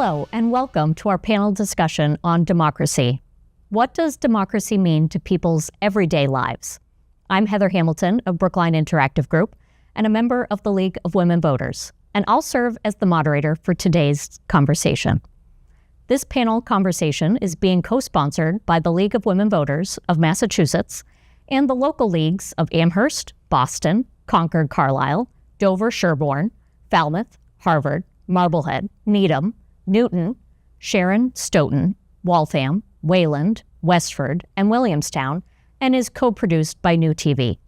Hello, and welcome to our panel discussion on democracy. What does democracy mean to people's everyday lives? I'm Heather Hamilton of Brookline Interactive Group and a member of the League of Women Voters, and I'll serve as the moderator for today's conversation. This panel conversation is being co-sponsored by the League of Women Voters of Massachusetts and the local leagues of Amherst, Boston, Concord, Carlisle, Dover, Sherborne, Falmouth, Harvard, Marblehead, Needham, Newton, Sharon, Stoughton, Waltham, Wayland, Westford, and Williamstown, and is co-produced by New TV.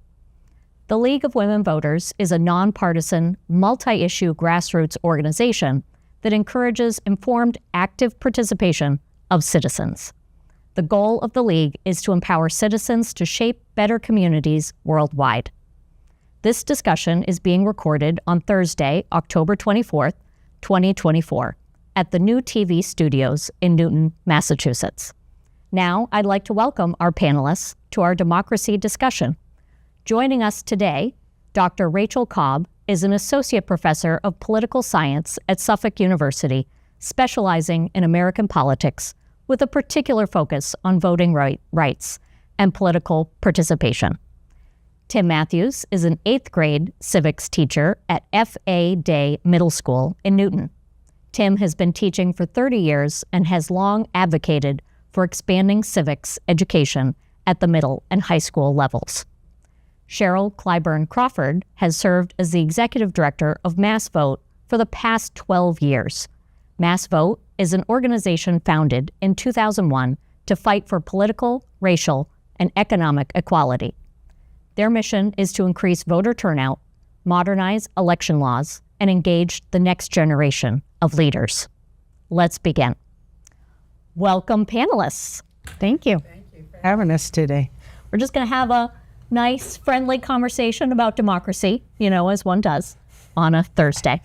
The League of Women Voters is a nonpartisan, multi-issue grassroots organization that encourages informed, active participation of citizens. The goal of the League is to empower citizens to shape better communities worldwide. This discussion is being recorded on Thursday, October 24th, 2024, at the New TV studios in Newton, Massachusetts. Now, I'd like to welcome our panelists to our democracy discussion. Joining us today, Dr. Rachel Cobb is an associate professor of political science at Suffolk University, specializing in American politics with a particular focus on voting rights and political participation. Tim Matthews is an 8th grade civics teacher at F.A. Day Middle School in Newton. Tim has been teaching for 30 years and has long advocated for expanding civics education at the middle and high school levels. Cheryl Clyburn Crawford has served as the executive director of Mass Vote for the past 12 years. Mass Vote is an organization founded in 2001 to fight for political, racial, and economic equality. Their mission is to increase voter turnout, modernize election laws, and engage the next generation of leaders. Let's begin. Welcome, panelists. Thank you. Thank you for having us today. We're just going to have a nice, friendly conversation about democracy, as one does on a Thursday.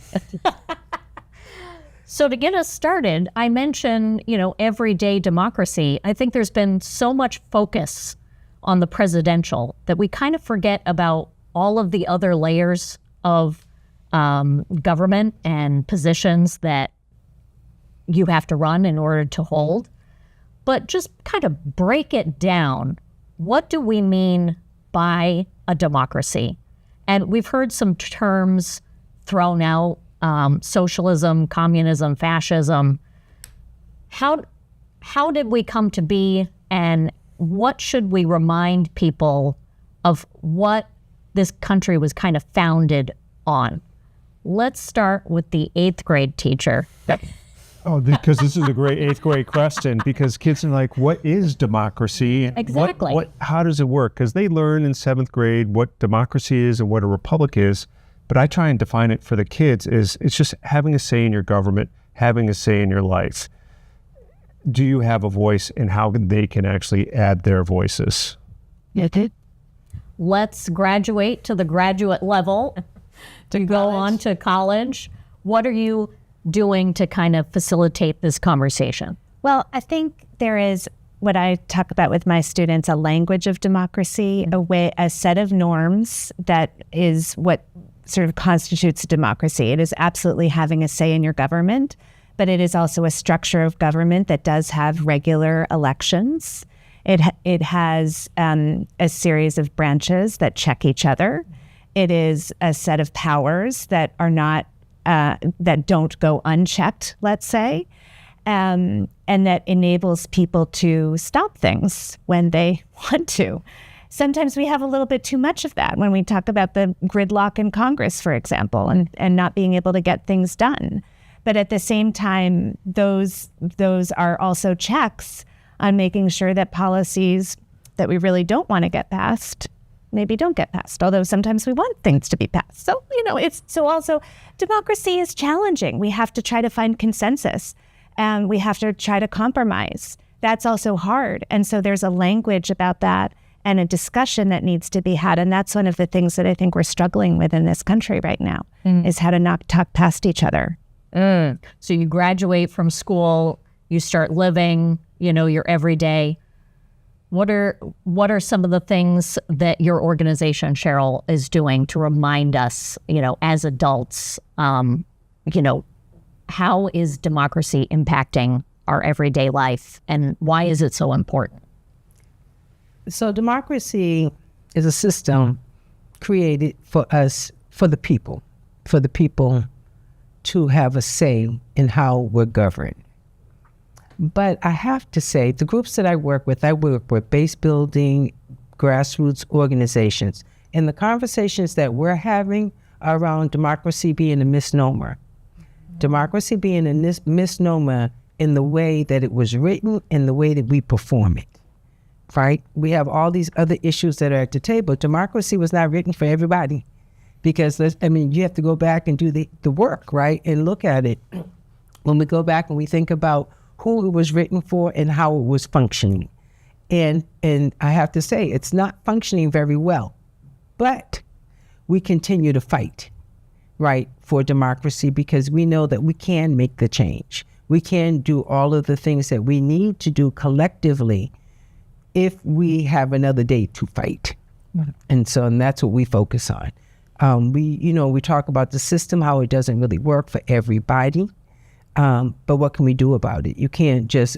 So to get us started, I mentioned, everyday democracy. I think there's been so much focus on the presidential that we kind of forget about all of the other layers of government and positions that you have to run in order to hold. But just kind of break it down. What do we mean by a democracy? And we've heard some terms thrown out, socialism, communism, fascism. How did we come to be, and what should we remind people of what this country was kind of founded on? Let's start with the 8th grade teacher. Oh, because this is a great 8th grade question, because kids are like, what is democracy? And exactly. How does it work? Because they learn in 7th grade what democracy is and what a republic is. But I try and define it for the kids is it's just having a say in your government, having a say in your life. Do you have a voice in how they can actually add their voices? Let's graduate to the graduate level to go on to college. What are you doing to kind of facilitate this conversation? Well, I think there is what I talk about with my students, a language of democracy, a set of norms that is what sort of constitutes a democracy. It is absolutely having a say in your government, but it is also a structure of government that does have regular elections. It has a series of branches that check each other. It is a set of powers that are not that don't go unchecked, let's say, and that enables people to stop things when they want to. Sometimes we have a little bit too much of that when we talk about the gridlock in Congress, for example, and not being able to get things done. But at the same time, those are also checks on making sure that policies that we really don't want to get passed maybe don't get passed, although sometimes we want things to be passed. So, also democracy is challenging. We have to try to find consensus, and we have to try to compromise. That's also hard. And so there's a language about that and a discussion that needs to be had. And that's one of the things that I think we're struggling with in this country right now, is how to not talk past each other. So you graduate from school, you start living, your everyday. What are some of the things that your organization, Cheryl, is doing to remind us, as adults, how is democracy impacting our everyday life, and why is it so important? So democracy is a system created for us, for the people to have a say in how we're governed. But I have to say, the groups that I work with base building, grassroots organizations. And the conversations that we're having are around democracy being a misnomer. Democracy being a misnomer in the way that it was written and the way that we perform it, right? We have all these other issues that are at the table. Democracy was not written for everybody because, you have to go back and do the work, right? And look at it. When we go back and we think about who it was written for and how it was functioning. And I have to say, it's not functioning very well, but we continue to fight, right, for democracy because we know that we can make the change. We can do all of the things that we need to do collectively if we have another day to fight. And that's what we focus on. We talk about the system, how it doesn't really work for everybody. But what can we do about it? You can't just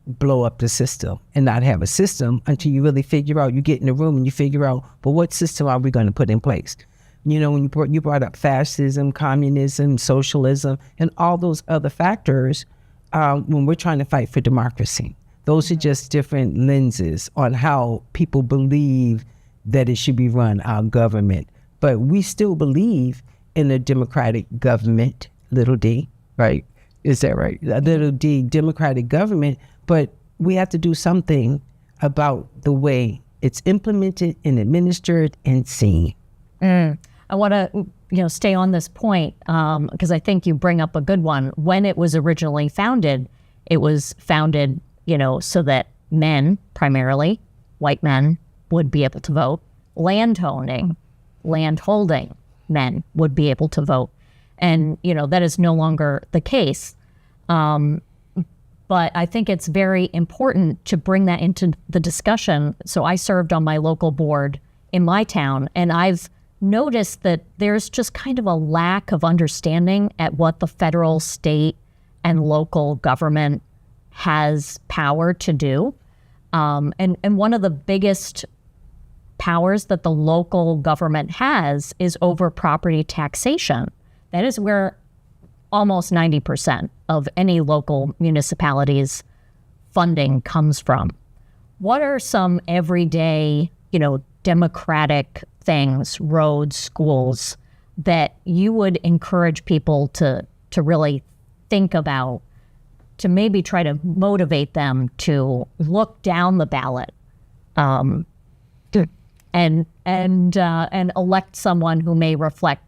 blow up the system and not have a system until you really figure out, you get in the room and you figure out, well, what system are we going to put in place? When you brought up fascism, communism, socialism, and all those other factors, when we're trying to fight for democracy, those are just different lenses on how people believe that it should be run, our government. But we still believe in a democratic government, little d, right? Is that right? A little d, democratic government, but we have to do something about the way it's implemented and administered and seen. I want to, stay on this point because I think you bring up a good one. When it was originally founded, it was founded, so that men, primarily white men, would be able to vote. Landholding men would be able to vote. And, that is no longer the case. But I think it's very important to bring that into the discussion. So I served on my local board in my town, and I've noticed that there's just kind of a lack of understanding at what the federal, state, and local government has power to do. And one of the biggest powers that the local government has is over property taxation. That is where almost 90% of any local municipality's funding comes from. What are some everyday, democratic things, roads, schools, that you would encourage people to really think about, to maybe try to motivate them to look down the ballot and elect someone who may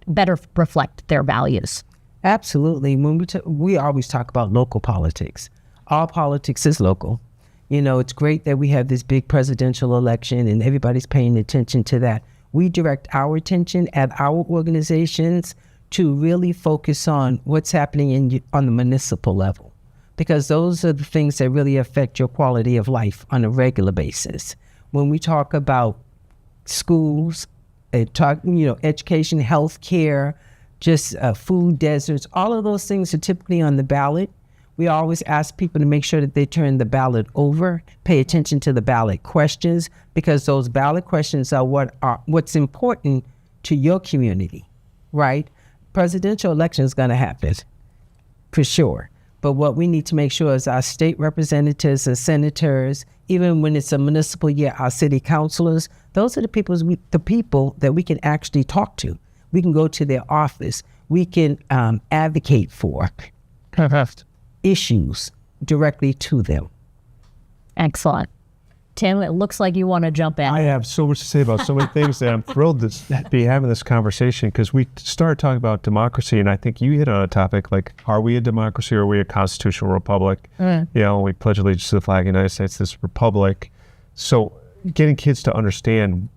better reflect their values? Absolutely. When we always talk about local politics. All politics is local. It's great that we have this big presidential election and everybody's paying attention to that. We direct our attention at our organizations to really focus on what's happening on the municipal level, because those are the things that really affect your quality of life on a regular basis. When we talk about schools, education, health care, just food deserts, all of those things are typically on the ballot. We always ask people to make sure that they turn the ballot over, pay attention to the ballot questions, because those ballot questions are what's important to your community, right? Presidential election is going to happen, for sure. But what we need to make sure is our state representatives and senators, even when it's a municipal year, our city councilors, those are the people that we can actually talk to. We can go to their office. We can advocate for issues directly to them. Excellent. Tim, it looks like you want to jump in. I have so much to say about so many things that I'm thrilled to be having this conversation, because we started talking about democracy, and I think you hit on a topic like, are we a democracy or are we a constitutional republic? We pledge allegiance to the flag of the United States, this republic. So getting kids to understand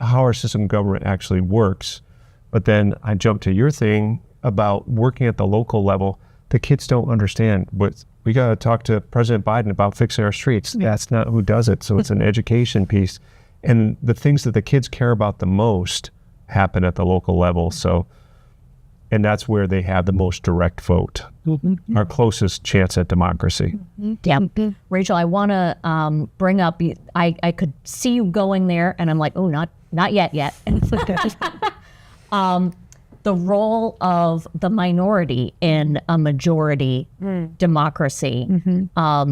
how our system of government actually works. But then I jump to your thing about working at the local level. The kids don't understand we got to talk to President Biden about fixing our streets. That's not who does it. So it's an education piece. And the things that the kids care about the most happen at the local level. So and that's where they have the most direct vote, our closest chance at democracy. Yeah. Rachel, I want to bring up, I could see you going there, and I'm like, oh, not yet. The role of the minority in a majority democracy. I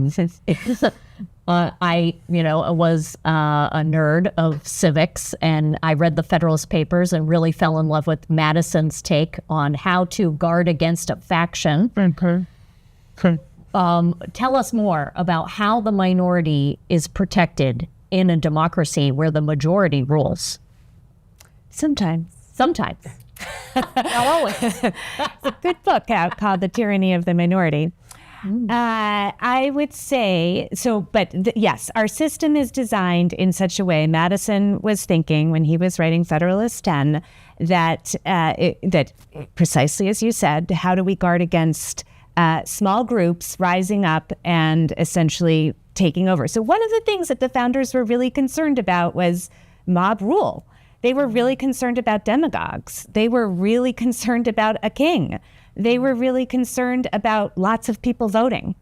was a nerd of civics, and I read the Federalist Papers and really fell in love with Madison's take on how to guard against a faction. Tell us more about how the minority is protected in a democracy where the majority rules. Sometimes. Not always. It's a good book out called The Tyranny of the Minority. I would say so, but yes, our system is designed in such a way. Madison was thinking when he was writing Federalist 10 that that precisely as you said, how do we guard against small groups rising up and essentially taking over? So one of the things that the founders were really concerned about was mob rule. They were really concerned about demagogues. They were really concerned about a king. They were really concerned about lots of people voting.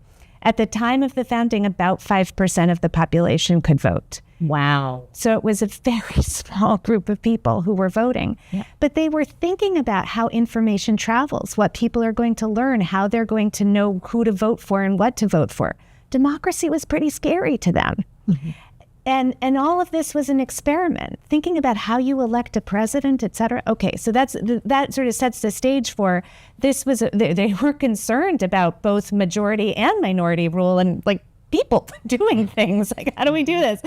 At the time of the founding, about 5% of the population could vote. Wow. So it was a very small group of people who were voting. Yeah. But they were thinking about how information travels, what people are going to learn, how they're going to know who to vote for and what to vote for. Democracy was pretty scary to them. Mm-hmm. And all of this was an experiment, thinking about how you elect a president, et cetera. Okay, so that sort of sets the stage for this. They were concerned about both majority and minority rule and like people doing things. Like, how do we do this?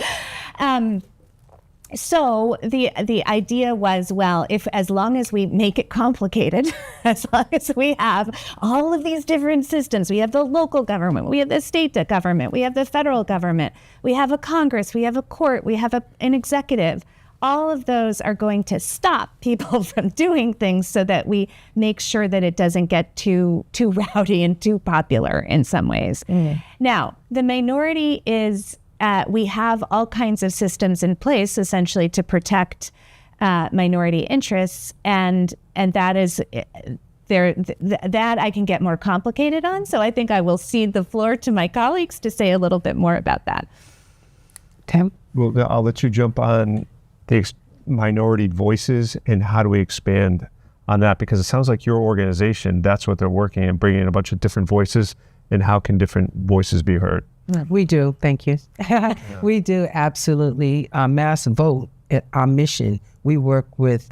So the idea was, well, as long as we make it complicated, as long as we have all of these different systems, we have the local government, we have the state government, we have the federal government, we have a Congress, we have a court, we have an executive. All of those are going to stop people from doing things so that we make sure that it doesn't get too rowdy and too popular in some ways. Now, the minority is... we have all kinds of systems in place, essentially, to protect minority interests, and that is that I can get more complicated on. So I think I will cede the floor to my colleagues to say a little bit more about that. Tim? Well, I'll let you jump on the minority voices and how do we expand on that, because it sounds like your organization, that's what they're working and bringing in a bunch of different voices, and how can different voices be heard? We do. Thank you. We do. Absolutely. Mass Vote, our mission, we work with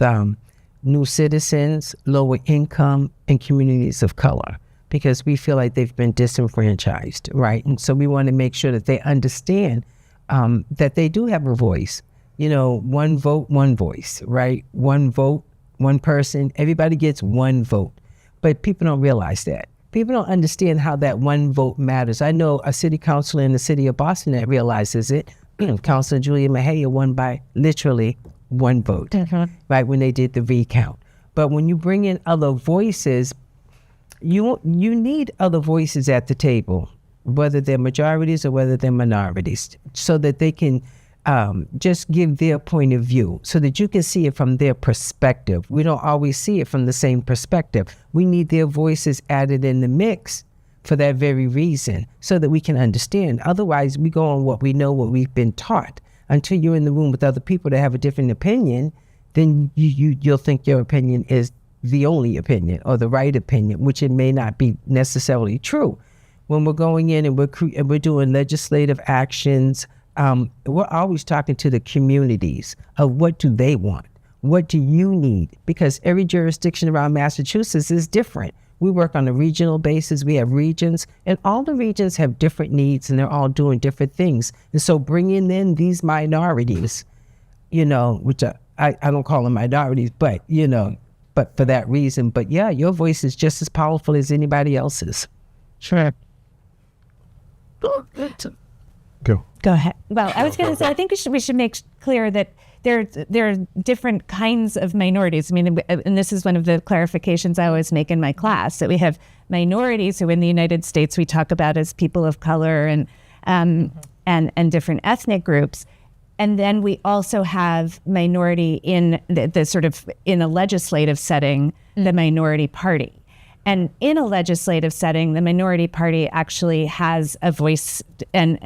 new citizens, lower income, and communities of color, because we feel like they've been disenfranchised, right? And so we want to make sure that they understand that they do have a voice. You know, one vote, one voice, right? One vote, one person, everybody gets one vote. But people don't realize that. People don't understand how that one vote matters. I know a city councilor in the city of Boston that realizes it. Councilor Julia Mejia won by literally one vote, right, when they did the recount. But when you bring in other voices, you need other voices at the table, whether they're majorities or whether they're minorities, so that they can just give their point of view so that you can see it from their perspective. We don't always see it from the same perspective. We need their voices added in the mix for that very reason, so that we can understand. Otherwise, we go on what we know, what we've been taught. Until you're in the room with other people that have a different opinion, then you'll think your opinion is the only opinion or the right opinion, which it may not be necessarily true. When we're going in and we're doing legislative actions, we're always talking to the communities of what do they want? What do you need? Because every jurisdiction around Massachusetts is different. We work on a regional basis. We have regions, and all the regions have different needs, and they're all doing different things. And so bringing in these minorities, which I don't call them minorities, but for that reason. But yeah, your voice is just as powerful as anybody else's. Sure. Go ahead. Well, I was going to say, I think we should make clear that there are different kinds of minorities. I mean, and this is one of the clarifications I always make in my class, that we have minorities who in the United States we talk about as people of color and different ethnic groups. And then we also have minority in the sort of in a legislative setting, the minority party. And in a legislative setting, the minority party actually has a voice and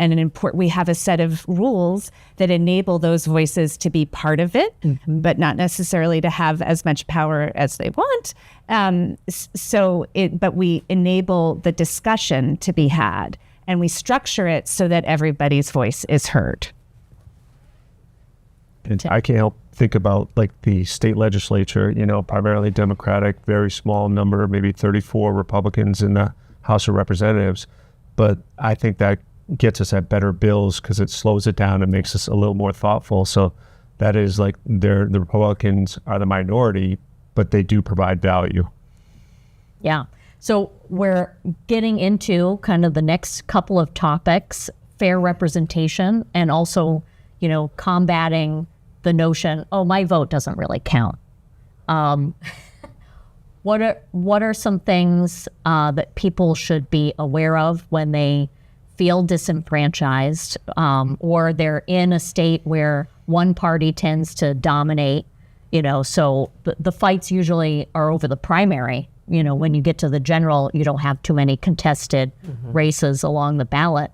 we have a set of rules that enable those voices to be part of it, but not necessarily to have as much power as they want. But we enable the discussion to be had, and we structure it so that everybody's voice is heard. And I can't help think about like the state legislature, primarily Democratic, very small number, maybe 34 Republicans in the House of Representatives. But I think that gets us at better bills because it slows it down and makes us a little more thoughtful. So that is like the Republicans are the minority, but they do provide value. Yeah. So we're getting into kind of the next couple of topics, fair representation, and also, combating the notion, my vote doesn't really count. What are some things that people should be aware of when they feel disenfranchised, or they're in a state where one party tends to dominate? So the fights usually are over the primary. When you get to the general, you don't have too many contested races along the ballot.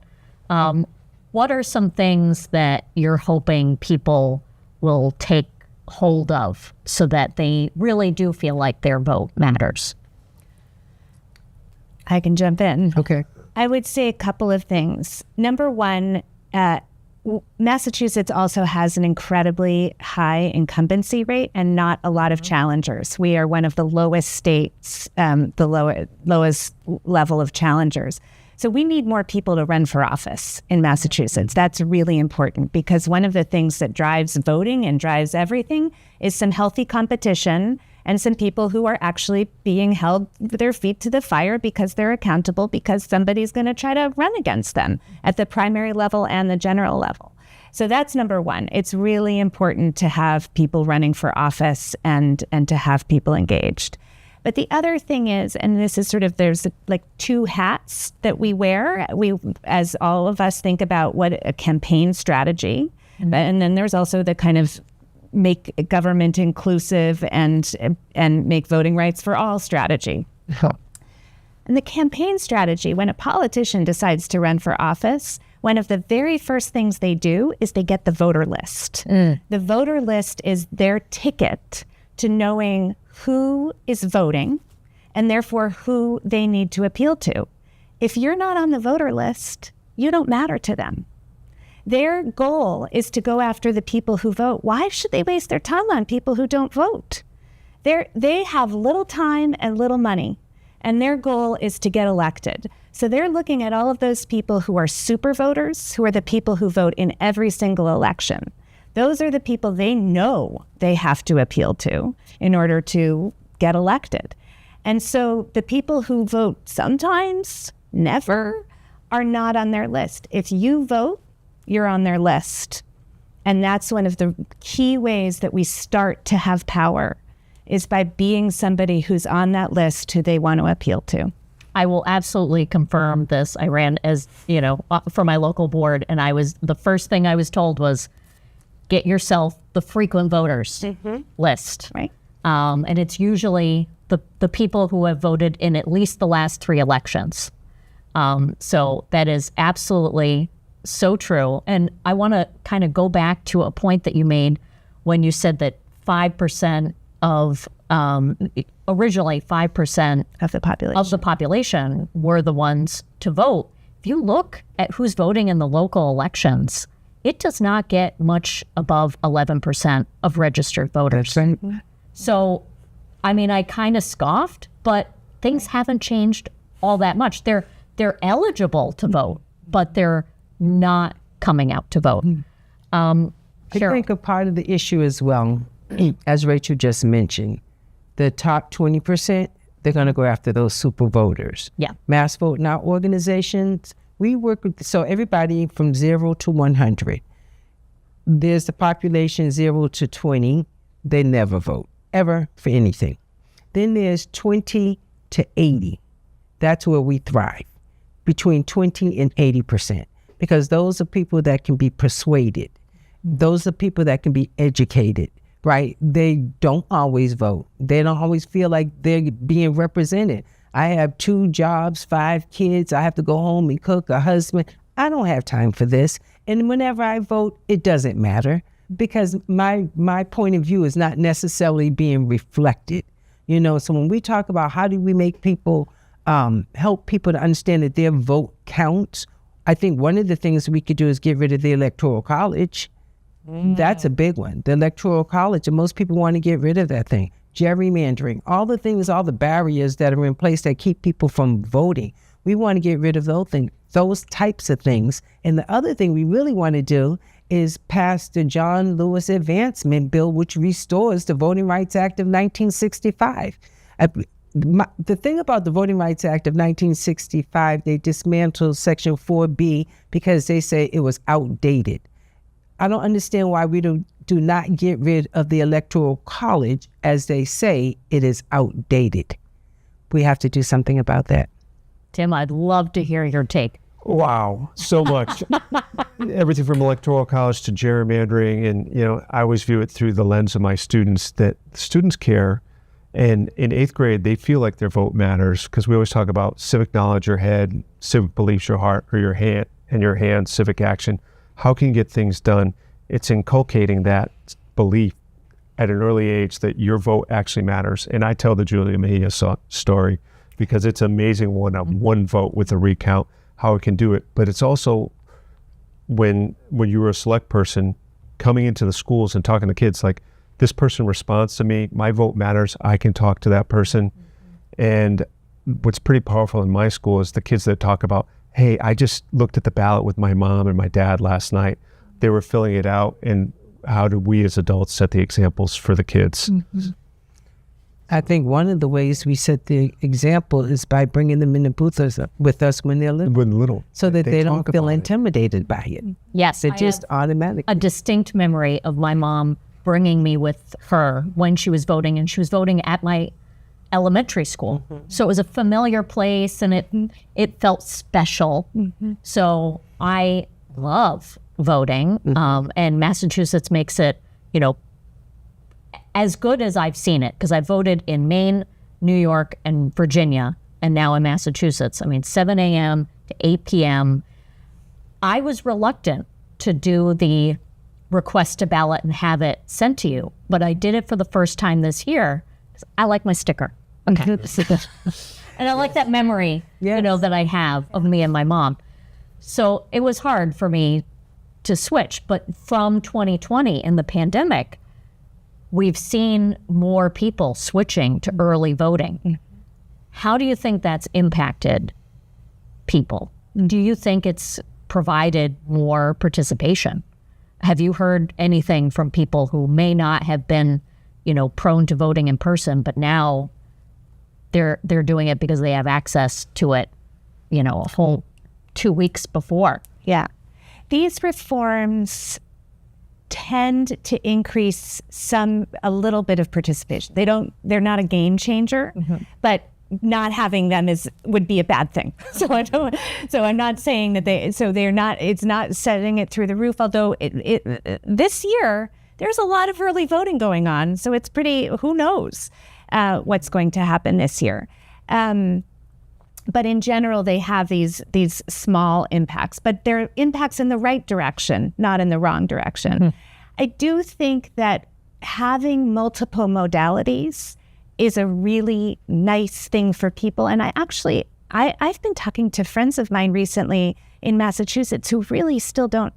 What are some things that you're hoping people will take hold of so that they really do feel like their vote matters? I can jump in. Okay. I would say a couple of things. Number one, Massachusetts also has an incredibly high incumbency rate and not a lot of challengers. We are one of the lowest states, the lowest level of challengers. So we need more people to run for office in Massachusetts. That's really important because one of the things that drives voting and drives everything is some healthy competition and some people who are actually being held with their feet to the fire because they're accountable because somebody's going to try to run against them at the primary level and the general level. So that's number one. It's really important to have people running for office and to have people engaged. But the other thing is, and this is sort of, there's like two hats that we wear. As all of us think about what a campaign strategy, and then there's also the kind of make government inclusive and make voting rights for all strategy. And the campaign strategy, when a politician decides to run for office, one of the very first things they do is they get the voter list. The voter list is their ticket to knowing who is voting and therefore who they need to appeal to. If you're not on the voter list, you don't matter to them. Their goal is to go after the people who vote. Why should they waste their time on people who don't vote? They have little time and little money, and their goal is to get elected. So they're looking at all of those people who are super voters, who are the people who vote in every single election. Those are the people they know they have to appeal to in order to get elected. And so the people who vote sometimes, never, are not on their list. If you vote, you're on their list. And that's one of the key ways that we start to have power, is by being somebody who's on that list who they want to appeal to. I will absolutely confirm this. I ran as, for my local board, and the first thing I was told was, get yourself the frequent voters list. Right. And it's usually the people who have voted in at least the last 3 elections. So that is absolutely so true. And I want to kind of go back to a point that you made when you said that 5% of, originally 5% Of the population were the ones to vote. If you look at who's voting in the local elections, it does not get much above 11% of registered voters. That's right. So, I kind of scoffed, but things haven't changed all that much. They're eligible to vote, but they're not coming out to vote. I think a part of the issue as well, as Rachel just mentioned, the top 20%, they're going to go after those super voters. Yeah. Mass Vote Now organizations, we work with, so everybody from 0 to 100. There's the population 0 to 20, they never vote, ever, for anything. Then there's 20 to 80. That's where we thrive, between 20 and 80%, because those are people that can be persuaded. Those are people that can be educated, right? They don't always vote. They don't always feel like they're being represented. I have 2 jobs, 5 kids. I have to go home and cook, a husband. I don't have time for this. And whenever I vote, it doesn't matter because my point of view is not necessarily being reflected. You know, so when we talk about how do we make people, help people to understand that their vote counts, I think one of the things we could do is get rid of the Electoral College. That's a big one. The Electoral College, and most people want to get rid of that thing. Gerrymandering, all the things, all the barriers that are in place that keep people from voting. We want to get rid of those types of things. And the other thing we really want to do is pass the John Lewis Advancement Bill, which restores the Voting Rights Act of 1965. The thing about the Voting Rights Act of 1965, they dismantled Section 4B because they say it was outdated. I don't understand why we do not get rid of the Electoral College as they say it is outdated. We have to do something about that. Tim, I'd love to hear your take. Wow, so much. Everything from Electoral College to gerrymandering. And, you know, I always view it through the lens of my students, that students care. And in 8th grade, they feel like their vote matters because we always talk about civic knowledge, your head, civic beliefs, your heart, or your hand, and your hand, civic action. How can you get things done? It's inculcating that belief at an early age that your vote actually matters. And I tell the Julia Mejia story because it's amazing one vote with a recount, how it can do it. But it's also when you were a select person coming into the schools and talking to kids, like, this person responds to me, my vote matters, I can talk to that person. And what's pretty powerful in my school is the kids that talk about, hey, I just looked at the ballot with my mom and my dad last night. They were filling it out, and how do we as adults set the examples for the kids? I think one of the ways we set the example is by bringing them in the booth with us when they're little. So that they don't feel intimidated by it. Yes, They just automatically. a distinct memory of my mom bringing me with her when she was voting, and she was voting at my elementary school. So it was a familiar place, and it felt special. So I love voting, and Massachusetts makes it, you know, as good as I've seen it, because I voted in Maine, New York, and Virginia, and now in Massachusetts. I mean, 7 a.m. to 8 p.m. I was reluctant to do the request a ballot and have it sent to you, but I did it for the first time this year because I like my sticker. Okay. And I like that memory, you know, that I have of me and my mom. So it was hard for me to switch. But from 2020 in the pandemic, we've seen more people switching to early voting. How do you think that's impacted people? Do you think it's provided more participation? Have you heard anything from people who may not have been, you know, prone to voting in person, but now they're doing it because they have access to it, you know, a whole 2 weeks before? Yeah. These reforms tend to increase a little bit of participation. They're not a game changer, but not having them would be a bad thing. So I'm not saying that it's not setting it through the roof, although this year there's a lot of early voting going on. So it's who knows what's going to happen this year. But in general, they have these small impacts, but they're impacts in the right direction, not in the wrong direction. I do think that having multiple modalities is a really nice thing for people. And I've been talking to friends of mine recently in Massachusetts who really still don't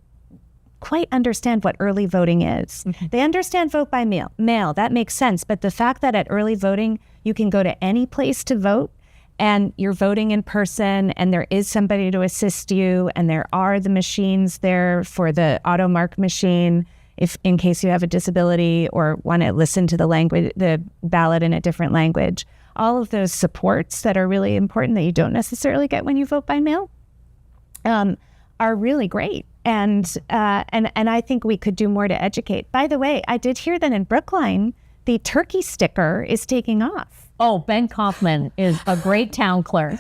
quite understand what early voting is. They understand vote by mail. That makes sense. But the fact that at early voting, you can go to any place to vote, and you're voting in person, and there is somebody to assist you, and there are the machines there for the auto mark machine, if in case you have a disability or want to listen to the ballot in a different language. All of those supports that are really important that you don't necessarily get when you vote by mail are really great. And I think we could do more to educate. By the way, I did hear that in Brookline, the turkey sticker is taking off. Oh, Ben Kaufman is a great town clerk.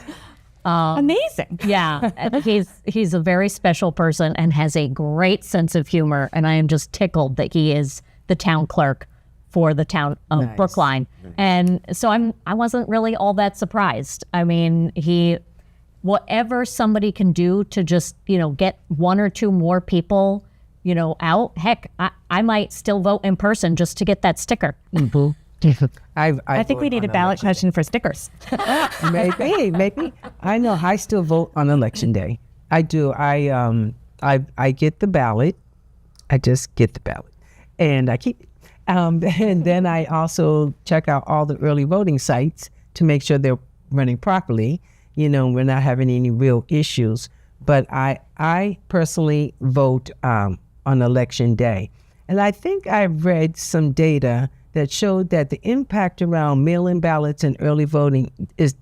Amazing. Yeah, he's a very special person and has a great sense of humor. And I am just tickled that he is the town clerk for the town of Brookline. And so I wasn't really all that surprised. I mean, whatever somebody can do to just, get one or two more people, out, heck, I might still vote in person just to get that sticker. I think we need a ballot question for stickers. Maybe. I know I still vote on election day. I do. I get the ballot. I just get the ballot, and I keep it. And then I also check out all the early voting sites to make sure they're running properly. We're not having any real issues. But I personally vote on election day, and I think I've read some data that showed that the impact around mail-in ballots and early voting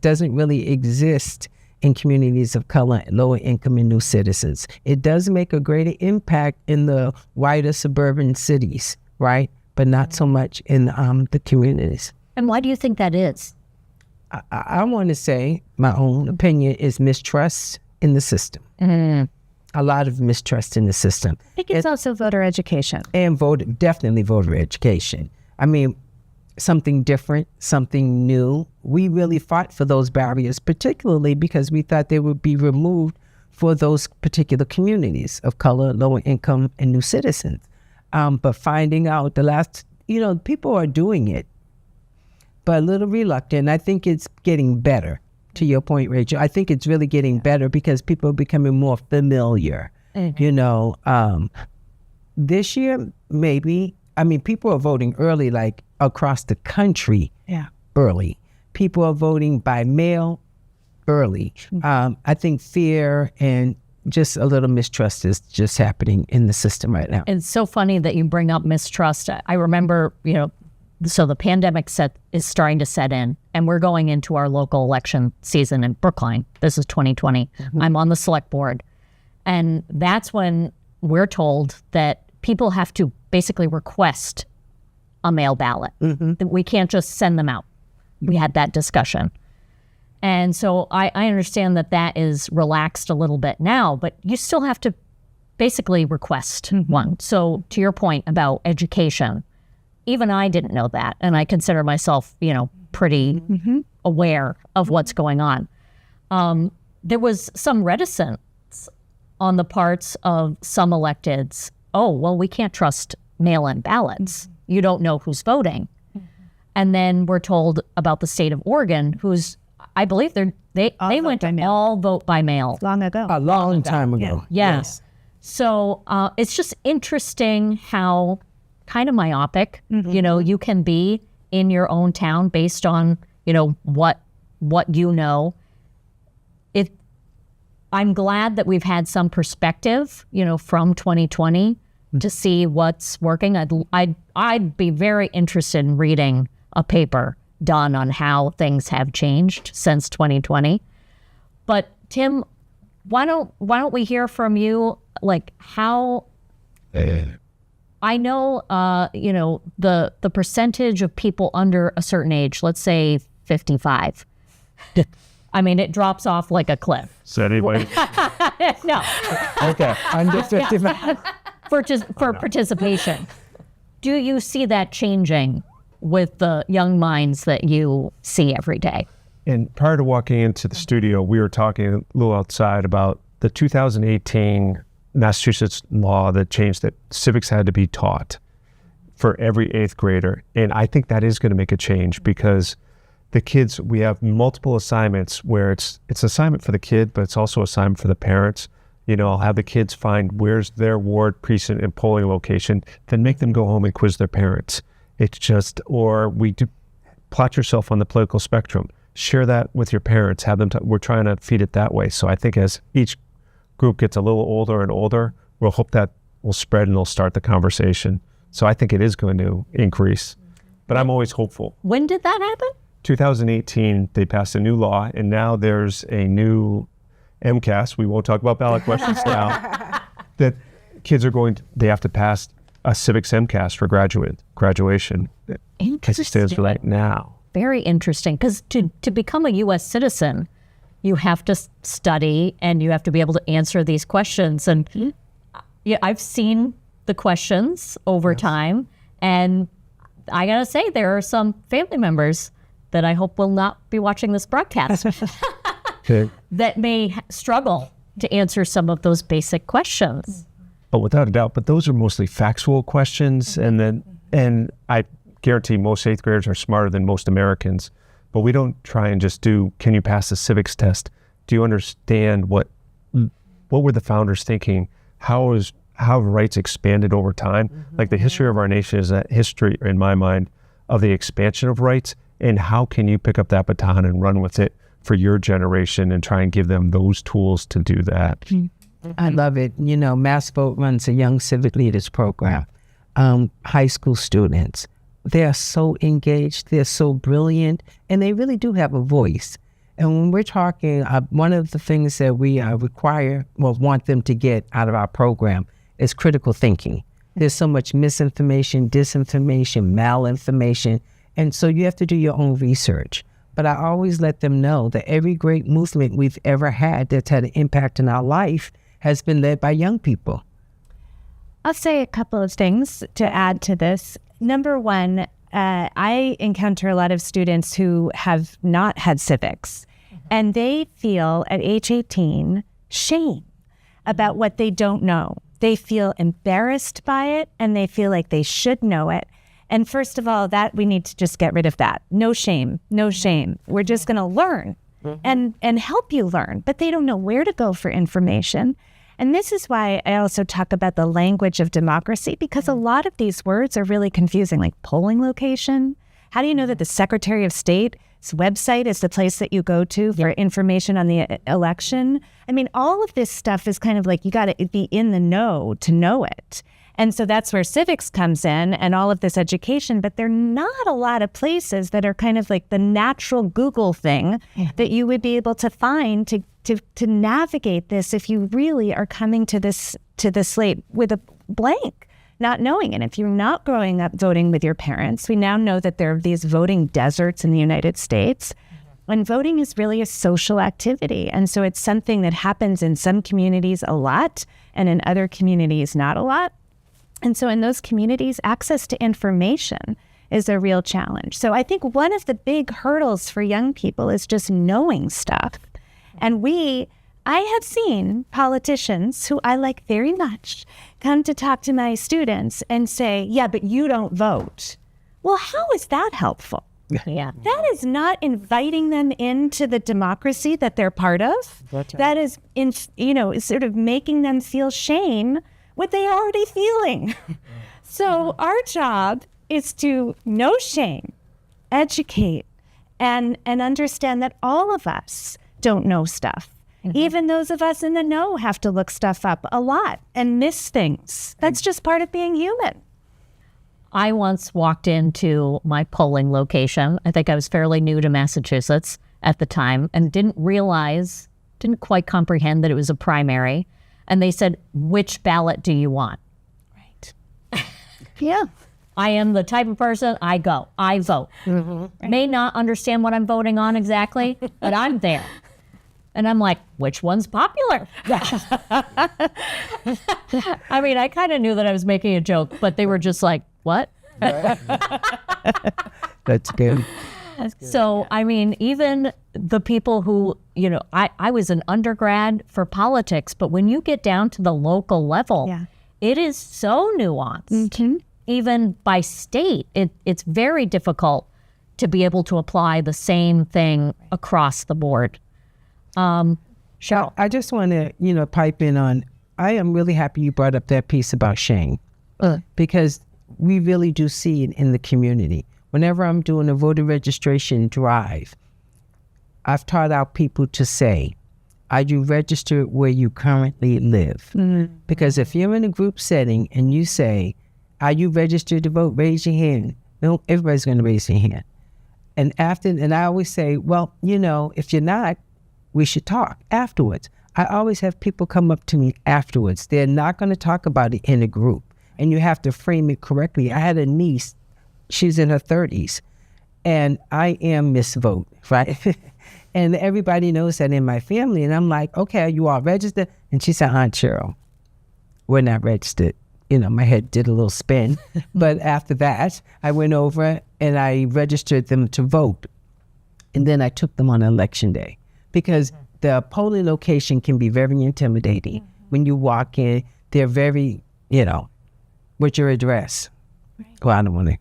doesn't really exist in communities of color, lower income, and new citizens. It does make a greater impact in the wider suburban cities, right? But not so much in the communities. And why do you think that is? I want to say my own opinion is mistrust in the system. A lot of mistrust in the system. I think it's also voter education. And definitely voter education. I mean, something different, something new. We really fought for those barriers, particularly because we thought they would be removed for those particular communities of color, lower income, and new citizens. But finding out people are doing it, but a little reluctant. I think it's getting better, to your point, Rachel. I think it's really getting better because people are becoming more familiar. This year, maybe. I mean, people are voting early, like across the country, early. People are voting by mail early. I think fear and just a little mistrust is just happening in the system right now. It's so funny that you bring up mistrust. I remember, so the pandemic is starting to set in, and we're going into our local election season in Brookline. This is 2020. I'm on the select board. And that's when we're told that people have to basically request a mail ballot. We can't just send them out. We had that discussion. And so I understand that is relaxed a little bit now, but you still have to basically request one. So to your point about education, even I didn't know that. And I consider myself, pretty aware of what's going on. There was some reticence on the parts of some electeds. Oh, well, we can't trust mail-in ballots. You don't know who's voting. And then we're told about the state of Oregon, who's, I believe they went to all vote by mail. Long ago. A long time ago. Yeah. Yes. So it's just interesting how kind of myopic, you can be in your own town based on, what you know. I'm glad that we've had some perspective, from 2020 to see what's working. I'd be very interested in reading a paper done on how things have changed since 2020. But Tim, why don't we hear from you, like how? I know, the percentage of people under a certain age, let's say 55. I mean, it drops off like a cliff. So anyway. No. Okay. Under 55. For participation. Do you see that changing with the young minds that you see every day? And prior to walking into the studio, we were talking a little outside about the 2018 Massachusetts law that changed that civics had to be taught for every 8th grader. And I think that is going to make a change because the kids, we have multiple assignments where it's assignment for the kid, but it's also assignment for the parents. I'll have the kids find where's their ward, precinct, and polling location, then make them go home and quiz their parents. It's just, or we do plot yourself on the political spectrum, share that with your parents, have them, we're trying to feed it that way. So I think as each group gets a little older and older, we'll hope that will spread and they'll start the conversation. So I think it is going to increase, but I'm always hopeful. When did that happen? 2018, they passed a new law, and now there's a new MCAS. We won't talk about ballot questions now. That kids they have to pass a civics MCAS for graduation. As it stands right now. Very interesting, because to become a U.S. citizen, you have to study and you have to be able to answer these questions. And yeah, I've seen the questions over time, and I gotta say, there are some family members that I hope will not be watching this broadcast Okay. that may struggle to answer some of those basic questions. But without a doubt, but those are mostly factual questions, and I guarantee most eighth graders are smarter than most Americans. But we don't try and just do, can you pass the civics test? Do you understand what were the founders thinking? How have rights expanded over time? Like the history of our nation is a history, in my mind, of the expansion of rights, and how can you pick up that baton and run with it for your generation and try and give them those tools to do that? I love it. You know, Mass Vote runs a Young Civic Leaders program. High school students, they are so engaged, they're so brilliant, and they really do have a voice. And when we're talking, one of the things that we want them to get out of our program is critical thinking. There's so much misinformation, disinformation, malinformation, and so you have to do your own research. But I always let them know that every great movement we've ever had that's had an impact in our life has been led by young people. I'll say a couple of things to add to this. Number one, I encounter a lot of students who have not had civics, and they feel at age 18 shame about what they don't know. They feel embarrassed by it, and they feel like they should know it. And first of all, that we need to just get rid of that. No shame, no shame. We're just going to learn and help you learn, but they don't know where to go for information. And this is why I also talk about the language of democracy, because a lot of these words are really confusing, like polling location. How do you know that the Secretary of State's website is the place that you go to for information on the election? I mean, all of this stuff is kind of like you got to be in the know to know it. And so that's where civics comes in and all of this education, but there are not a lot of places that are kind of like the natural Google thing that you would be able to find to navigate this if you really are coming to the slate with a blank, not knowing. And if you're not growing up voting with your parents, we now know that there are these voting deserts in the United States. And voting is really a social activity. And so it's something that happens in some communities a lot and in other communities not a lot. And so in those communities, access to information is a real challenge. So I think one of the big hurdles for young people is just knowing stuff. And I have seen politicians who I like very much come to talk to my students and say, yeah, but you don't vote. Well, how is that helpful? Yeah. That is not inviting them into the democracy that they're part of. That is, sort of making them feel shame what they are already feeling. So our job is to know shame, educate, and understand that all of us don't know stuff. Even those of us in the know have to look stuff up a lot and miss things. That's just part of being human. I once walked into my polling location. I think I was fairly new to Massachusetts at the time and didn't quite comprehend that it was a primary. And they said, which ballot do you want? Right. Yeah. I am the type of person, I vote. Right. May not understand what I'm voting on exactly, but I'm there. And I'm like, which one's popular? I mean, I kind of knew that I was making a joke, but they were just like, what? That's good. So, I mean, even the people who, I was an undergrad for politics, but when you get down to the local level, it is so nuanced. Mm-hmm. Even by state, it's very difficult to be able to apply the same thing across the board. Cheryl. I just want to, pipe in on, I am really happy you brought up that piece about shame because we really do see it in the community. Whenever I'm doing a voter registration drive, I've taught our people to say, are you registered where you currently live? Mm-hmm. Because if you're in a group setting and you say, are you registered to vote? Raise your hand. No, everybody's going to raise their hand. And I always say, well, if you're not, we should talk afterwards. I always have people come up to me afterwards. They're not going to talk about it in a group. And you have to frame it correctly. I had a niece, she's in her 30s, and I am Miss Vote, right? And everybody knows that in my family. And I'm like, okay, are you all registered? And she said, Aunt Cheryl, we're not registered. You know, my head did a little spin. But after that, I went over and I registered them to vote. And then I took them on election day, because the polling location can be very intimidating. When you walk in, they're very, what's your address? Right. Well, I don't want to,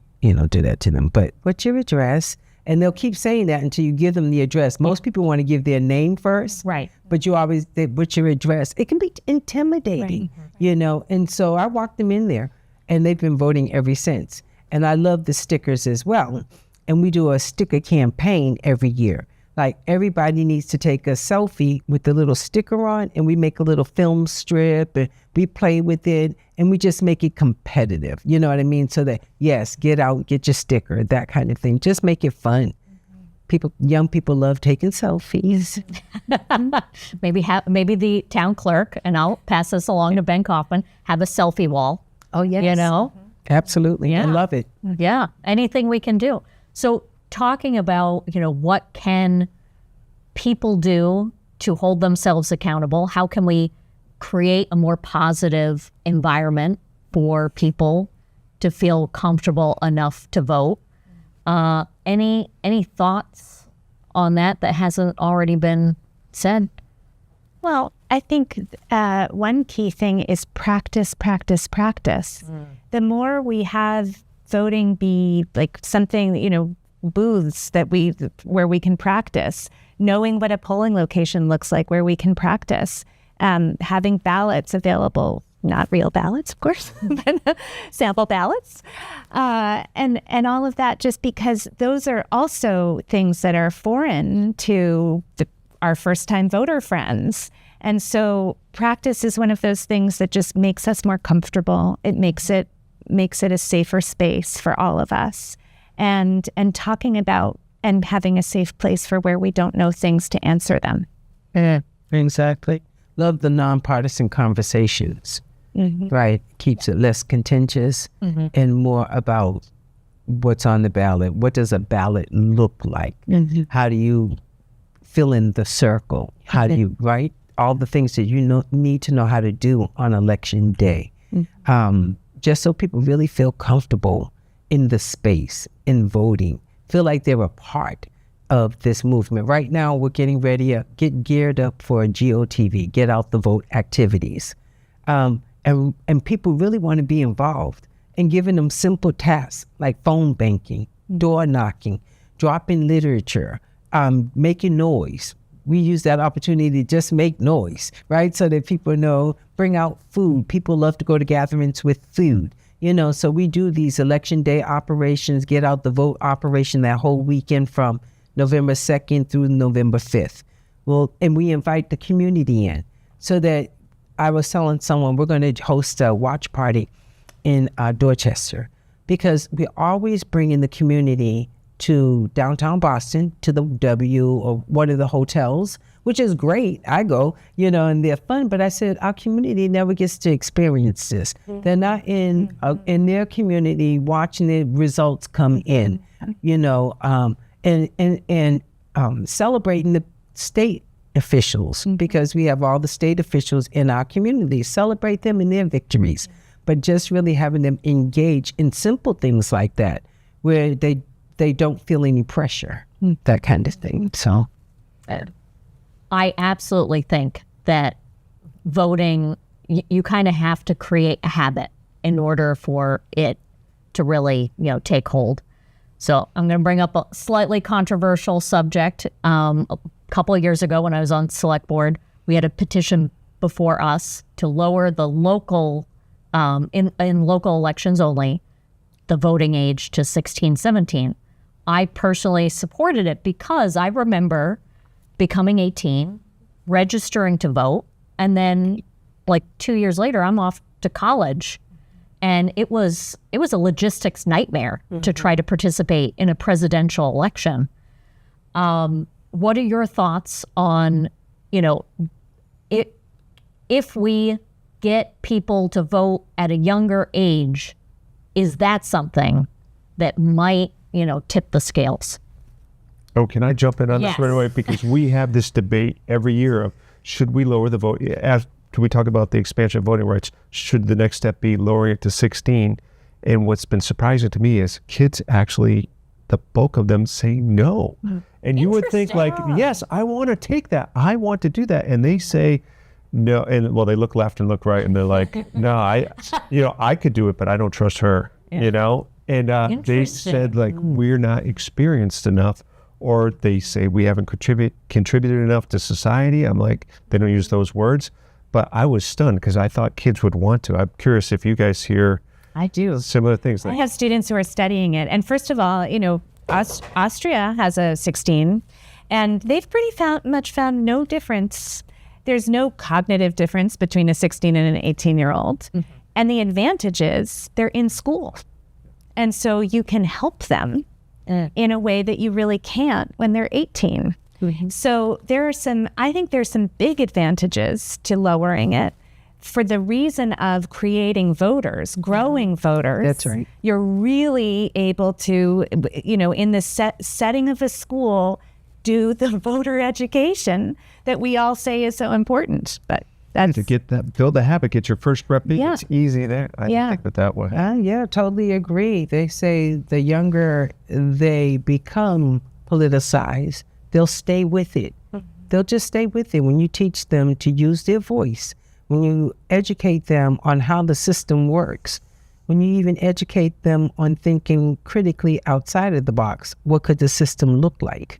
do that to them, but what's your address? And they'll keep saying that until you give them the address. Most people want to give their name first. Right. But you always, what's your address? It can be intimidating, And so I walked them in there, and they've been voting ever since. And I love the stickers as well. And we do a sticker campaign every year. Like, everybody needs to take a selfie with the little sticker on, and we make a little film strip, and we play with it, and we just make it competitive. You know what I mean? So that, yes, get out, get your sticker, that kind of thing. Just make it fun. Young people love taking selfies. Maybe the town clerk, and I'll pass this along to Ben Kaufman, have a selfie wall. Oh, yes. Absolutely. Yeah. I love it. Yeah. Anything we can do. So talking about, what can people do to hold themselves accountable? How can we create a more positive environment for people to feel comfortable enough to vote? Any thoughts on that hasn't already been said? Well, I think one key thing is practice. The more we have voting be like something, booths where we can practice, knowing what a polling location looks like where we can practice, having ballots available, not real ballots, of course, but sample ballots, and all of that, just because those are also things that are foreign to our first-time voter friends. And so practice is one of those things that just makes us more comfortable. It makes it a safer space for all of us. And talking about and having a safe place for where we don't know things to answer them. Yeah, exactly. Love the nonpartisan conversations, right? Keeps it less contentious and more about what's on the ballot. What does a ballot look like? How do you fill in the circle? How do you, right? All the things that you need to know how to do on election day. Just so people really feel comfortable in the space, in voting, feel like they're a part of this movement. Right now, we're getting ready to get geared up for GOTV, Get Out the Vote activities. And people really want to be involved, and giving them simple tasks like phone banking, door knocking, dropping literature, making noise. We use that opportunity to just make noise, right? So that people know, bring out food. People love to go to gatherings with food. So we do these election day operations, Get Out the Vote operation that whole weekend from November 2nd through November 5th. Well, and we invite the community in, so that I was telling someone we're going to host a watch party in Dorchester, because we always bring in the community to downtown Boston, to the W or one of the hotels, which is great. I go, and they're fun. But I said, our community never gets to experience this. They're not in their community watching the results come in, and celebrating the state officials, because we have all the state officials in our community. Celebrate them in their victories, but just really having them engage in simple things like that, where they don't feel any pressure, that kind of thing. So I absolutely think that voting, you kind of have to create a habit in order for it to really, take hold. So I'm going to bring up a slightly controversial subject. A couple of years ago when I was on select board, we had a petition before us to lower the local, in local elections only, the voting age to 16, 17. I personally supported it because I remember becoming 18, registering to vote, and then like 2 years later, I'm off to college. And it was a logistics nightmare to try to participate in a presidential election. What are your thoughts on, if we get people to vote at a younger age, is that something that might, tip the scales? Oh, can I jump in on Yes. this right away? Because we have this debate every year of should we lower the vote? After we talk about the expansion of voting rights, should the next step be lowering it to 16? And what's been surprising to me is kids actually, the bulk of them say no. And you would think like, yes, I want to take that. I want to do that. And they say no. And well, they look left and look right and they're like, no, I could do it, but I don't trust her, And they said like, we're not experienced enough, or they say we haven't contributed enough to society. I'm like, they don't use those words, but I was stunned because I thought kids would want to. I'm curious if you guys hear I do. similar things. I have students who are studying it. And first of all, Austria has a 16, and they've pretty much found no difference. There's no cognitive difference between a 16 and an 18-year-old. And the advantage is they're in school. And so you can help them in a way that you really can't when they're 18. So I think there's some big advantages to lowering it for the reason of creating voters, growing voters. That's right. You're really able to, in the setting of a school, do the voter education that we all say is so important. But that's to get that, build the habit, get your first rep. Yeah. It's easy there. I think of it that way. Yeah, totally agree. They say the younger they become politicized, they'll stay with it. They'll just stay with it. When you teach them to use their voice, when you educate them on how the system works, when you even educate them on thinking critically outside of the box, what could the system look like?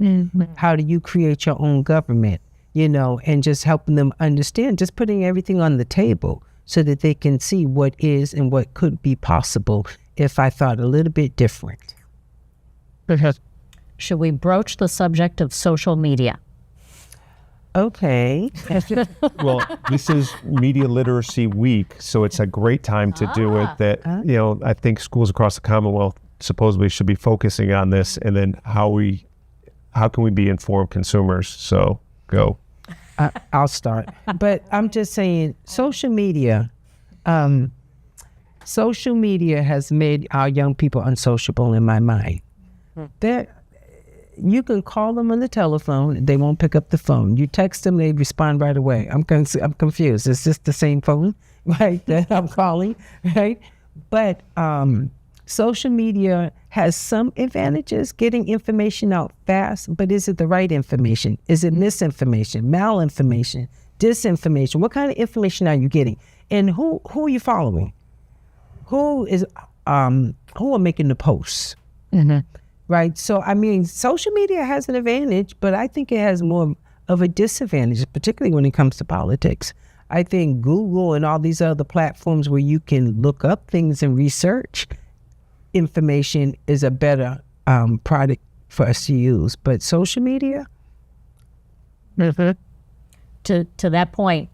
How do you create your own government? And just helping them understand, just putting everything on the table so that they can see what is and what could be possible if I thought a little bit different. Should we broach the subject of social media? Okay. Well, this is Media Literacy Week, so it's a great time to do it. That I think schools across the Commonwealth supposedly should be focusing on this, and then how can we be informed consumers? So go. I'll start. But I'm just saying, social media has made our young people unsociable in my mind. You can call them on the telephone, they won't pick up the phone. You text them, they respond right away. I'm confused. Is this the same phone, right, that I'm calling, right? But social media has some advantages, getting information out fast, but is it the right information? Is it misinformation, malinformation, disinformation? What kind of information are you getting? And who are you following? Who are making the posts? Right? So, social media has an advantage, but I think it has more of a disadvantage, particularly when it comes to politics. I think Google and all these other platforms where you can look up things and research information is a better product for us to use. But social media? To that point,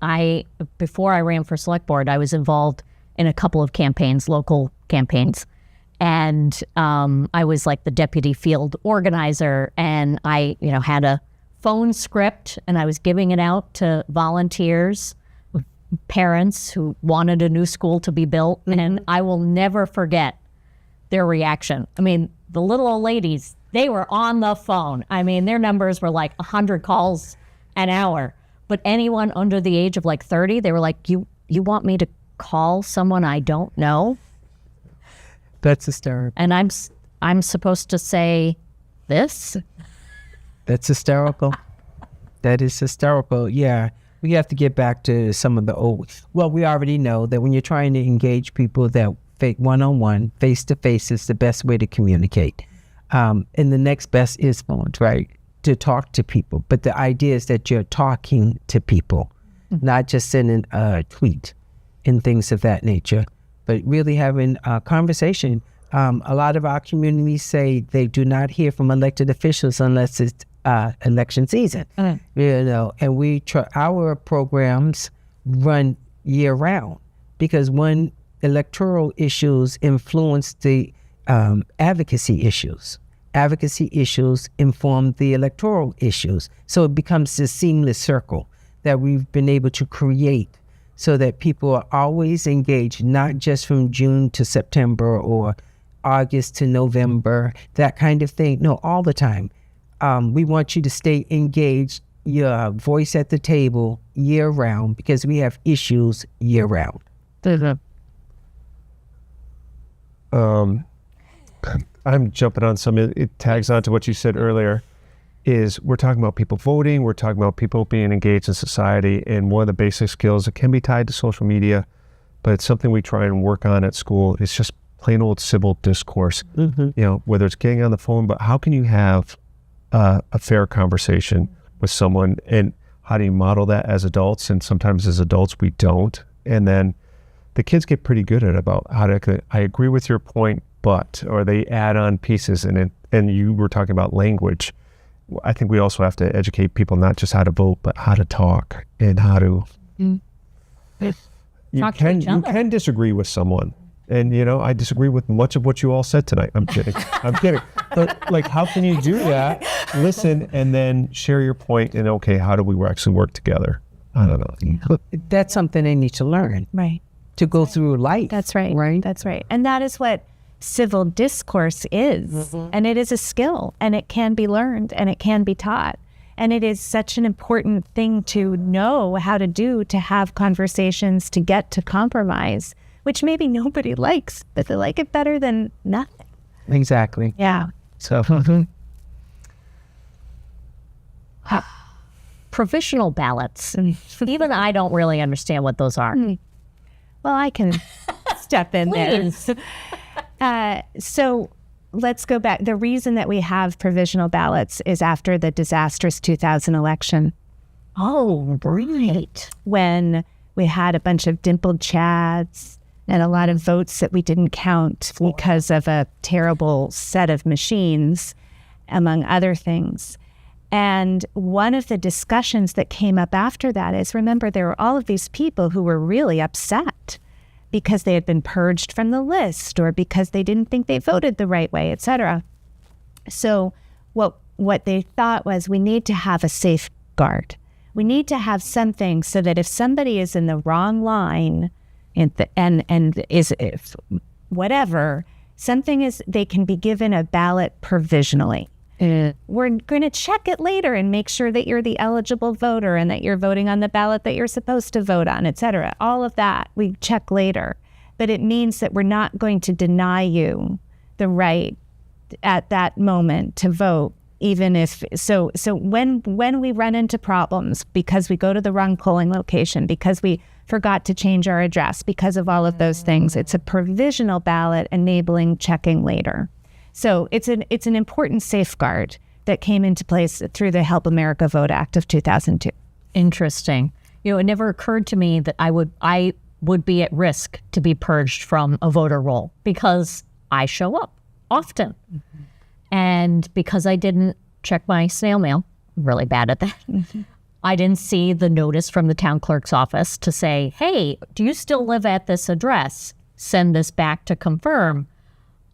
before I ran for select board, I was involved in a couple of campaigns, local campaigns. And I was like the deputy field organizer, and I, had a phone script, and I was giving it out to volunteers, parents who wanted a new school to be built, and I will never forget their reaction. The little old ladies, they were on the phone. Their numbers were like 100 calls an hour, but anyone under the age of like 30, they were like, you want me to call someone I don't know? That's hysterical. And I'm supposed to say this? That's hysterical. That is hysterical. Yeah. We have to get back to some of the old. Well, we already know that when you're trying to engage people, that one-on-one, face-to-face is the best way to communicate. And the next best is phones, right? To talk to people. But the idea is that you're talking to people, not just sending a tweet and things of that nature, but really having a conversation. A lot of our communities say they do not hear from elected officials unless it's election season. And our programs run year round because when electoral issues influence the advocacy issues. Advocacy issues inform the electoral issues. So it becomes this seamless circle that we've been able to create so that people are always engaged, not just from June to September or August to November, that kind of thing. No, all the time. we want you to stay engaged, your voice at the table year round, because we have issues year round. I'm jumping on some, it tags on to what you said earlier, is we're talking about people voting, we're talking about people being engaged in society, and one of the basic skills that can be tied to social media, but it's something we try and work on at school. It's just plain old civil discourse, you know, whether it's getting on the phone, but how can you have a fair conversation with someone, and how do you model that as adults? And sometimes as adults, we don't. And then the kids get pretty good at about how to, I agree with your point, but, or they add on pieces. And you were talking about language. I think we also have to educate people not just how to vote, but how to talk and how to. You can disagree with someone, and you know I disagree with much of what you all said tonight. I'm kidding. I'm kidding. But like, how can you do that? Listen and then share your point. And okay, how do we actually work together? I don't know. But that's something they need to learn. Right. To go through life. That's right. Right. That's right. And that is what civil discourse is. And it is a skill, and it can be learned, and it can be taught. And it is such an important thing to know how to do, to have conversations, to get to compromise, which maybe nobody likes, but they like it better than nothing. Exactly. Yeah. So Provisional ballots. Even I don't really understand what those are. Well, I can step in Please. there. So let's go back. The reason that we have provisional ballots is after the disastrous 2000 election, Oh, right. when we had a bunch of dimpled chads and a lot of votes that we didn't count because of a terrible set of machines, among other things. And one of the discussions that came up after that is, remember, there were all of these people who were really upset because they had been purged from the list, or because they didn't think they voted the right way, et cetera. So what they thought was, we need to have a safeguard. We need to have something so that if somebody is in the wrong line and is if whatever, something is, they can be given a ballot provisionally. We're going to check it later and make sure that you're the eligible voter and that you're voting on the ballot that you're supposed to vote on, et cetera. All of that we check later. But it means that we're not going to deny you the right at that moment to vote, even if so when we run into problems because we go to the wrong polling location, because we forgot to change our address, because of all of those things, it's a provisional ballot enabling checking later. So it's an important safeguard that came into place through the Help America Vote Act of 2002. Interesting. You know, it never occurred to me that I would be at risk to be purged from a voter roll because I show up often. And because I didn't check my snail mail, I'm really bad at that. I didn't see the notice from the town clerk's office to say, hey, do you still live at this address? Send this back to confirm.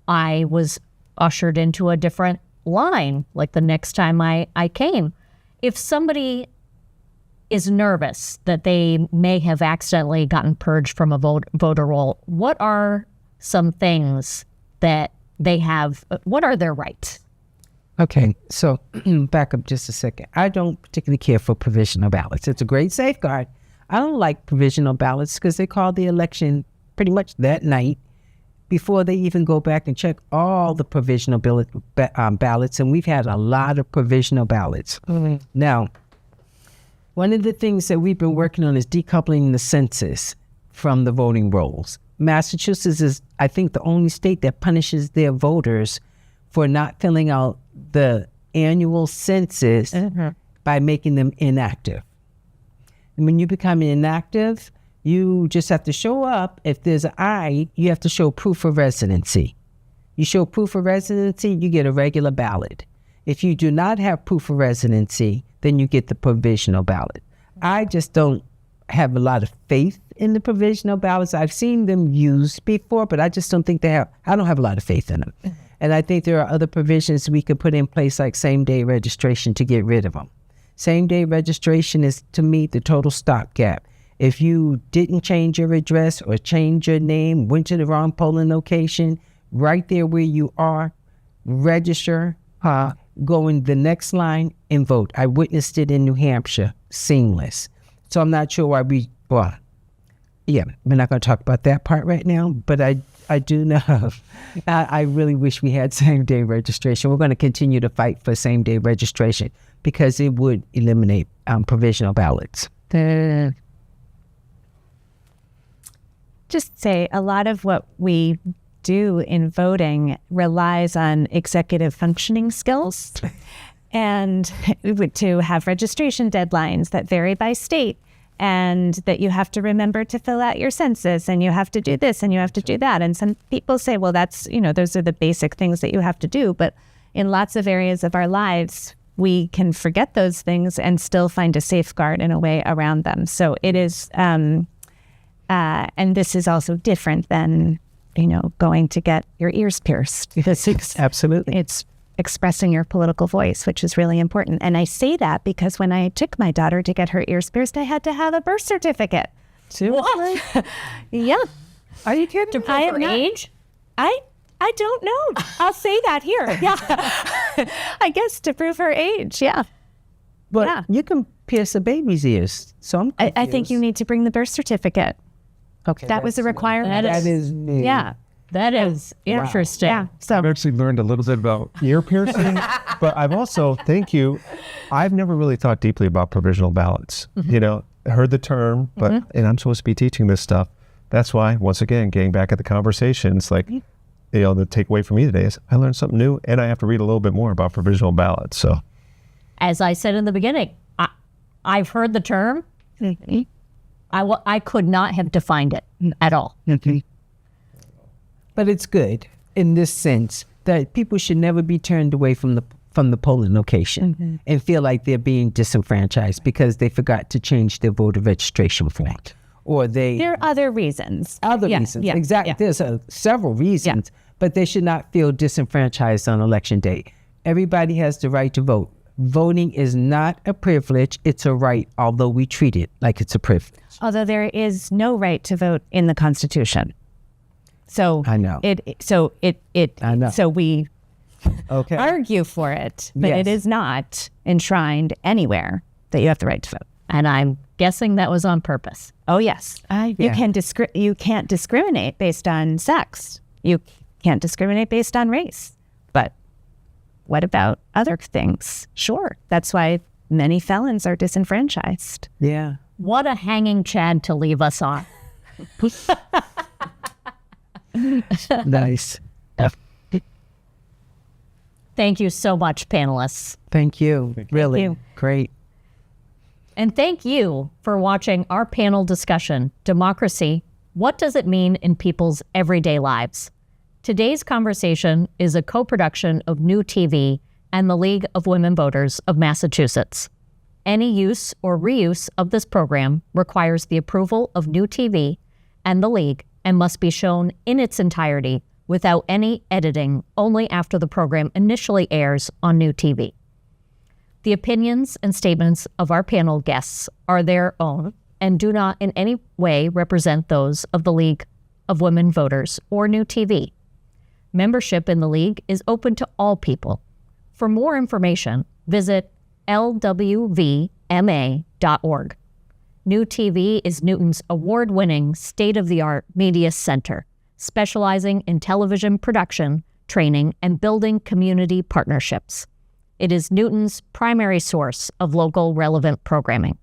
I was ushered into a different line, like the next time I came. If somebody is nervous that they may have accidentally gotten purged from a voter roll, what are some things that they have, what are their rights? Okay, so back up just a second. I don't particularly care for provisional ballots. It's a great safeguard. I don't like provisional ballots because they call the election pretty much that night before they even go back and check all the provisional ballots. And we've had a lot of provisional ballots. Now, one of the things that we've been working on is decoupling the census from the voting rolls. Massachusetts is, I think, the only state that punishes their voters for not filling out the annual census by making them inactive. And when you become inactive, you just have to show up. If there's an I, you have to show proof of residency. You show proof of residency, you get a regular ballot. If you do not have proof of residency, then you get the provisional ballot. I just don't have a lot of faith in the provisional ballots. I've seen them used before, but I just don't think I don't have a lot of faith in them. And I think there are other provisions we could put in place, like same-day registration, to get rid of them. Same-day registration is, to me, the total stopgap. If you didn't change your address or change your name, went to the wrong polling location, right there where you are, register. go in the next line and vote. I witnessed it in New Hampshire, seamless. So I'm not sure why we're not going to talk about that part right now, but I do know, I really wish we had same-day registration. We're going to continue to fight for same-day registration because it would eliminate provisional ballots. Just say a lot of what we do in voting relies on executive functioning skills and to have registration deadlines that vary by state, and that you have to remember to fill out your census, and you have to do this and you have to do that. And some people say, well, that's, those are the basic things that you have to do. But in lots of areas of our lives, we can forget those things and still find a safeguard in a way around them. So it is, and this is also different than, going to get your ears pierced. Absolutely. It's expressing your political voice, which is really important. And I say that because when I took my daughter to get her ears pierced, I had to have a birth certificate. Seriously? Yeah. Are you kidding? To prove her age? I don't know. I'll say that here. Yeah. I guess to prove her age. Yeah. But you can pierce a baby's ears. So I think you need to bring the birth certificate. Okay. That was a requirement. That is new. Yeah. That is interesting. Yeah. So I've actually learned a little bit about ear piercing, but I've also, I've never really thought deeply about provisional ballots. I heard the term, but and I'm supposed to be teaching this stuff. That's why, once again, getting back at the conversation, it's like, the takeaway for me today is I learned something new, and I have to read a little bit more about provisional ballots. So, as I said in the beginning, I've heard the term. I could not have defined it at all. But it's good in this sense that people should never be turned away from the polling location and feel like they're being disenfranchised because they forgot to change their voter registration form. Or there are other reasons. Reasons. Exactly. Yeah. There's several reasons, but they should not feel disenfranchised on election day. Everybody has the right to vote. Voting is not a privilege, it's a right, although we treat it like it's a privilege. Although there is no right to vote in the Constitution. So I know. I know. So we argue for it, but Yes. it is not enshrined anywhere that you have the right to vote. And I'm guessing that was on purpose. Oh yes, you can't discriminate based on sex. You can't discriminate based on race. But what about other things? Sure, that's why many felons are disenfranchised. Yeah. What a hanging Chad to leave us on. Nice. Thank you so much, panelists. Thank you. Really you. Great. And thank you for watching our panel discussion, Democracy, What Does It Mean in People's Everyday Lives? Today's conversation is a co-production of New TV and the League of Women Voters of Massachusetts. Any use or reuse of this program requires the approval of New TV and the League and must be shown in its entirety without any editing only after the program initially airs on New TV. The opinions and statements of our panel guests are their own and do not in any way represent those of the League of Women Voters or New TV. Membership in the League is open to all people. For more information, visit lwvma.org. New TV is Newton's award-winning, state-of-the-art media center, specializing in television production, training, and building community partnerships. It is Newton's primary source of local relevant programming.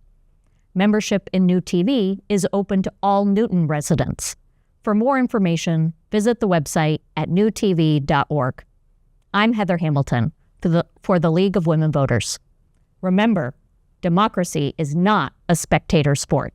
Membership in New TV is open to all Newton residents. For more information, visit the website at newtv.org. I'm Heather Hamilton for the League of Women Voters. Remember, democracy is not a spectator sport.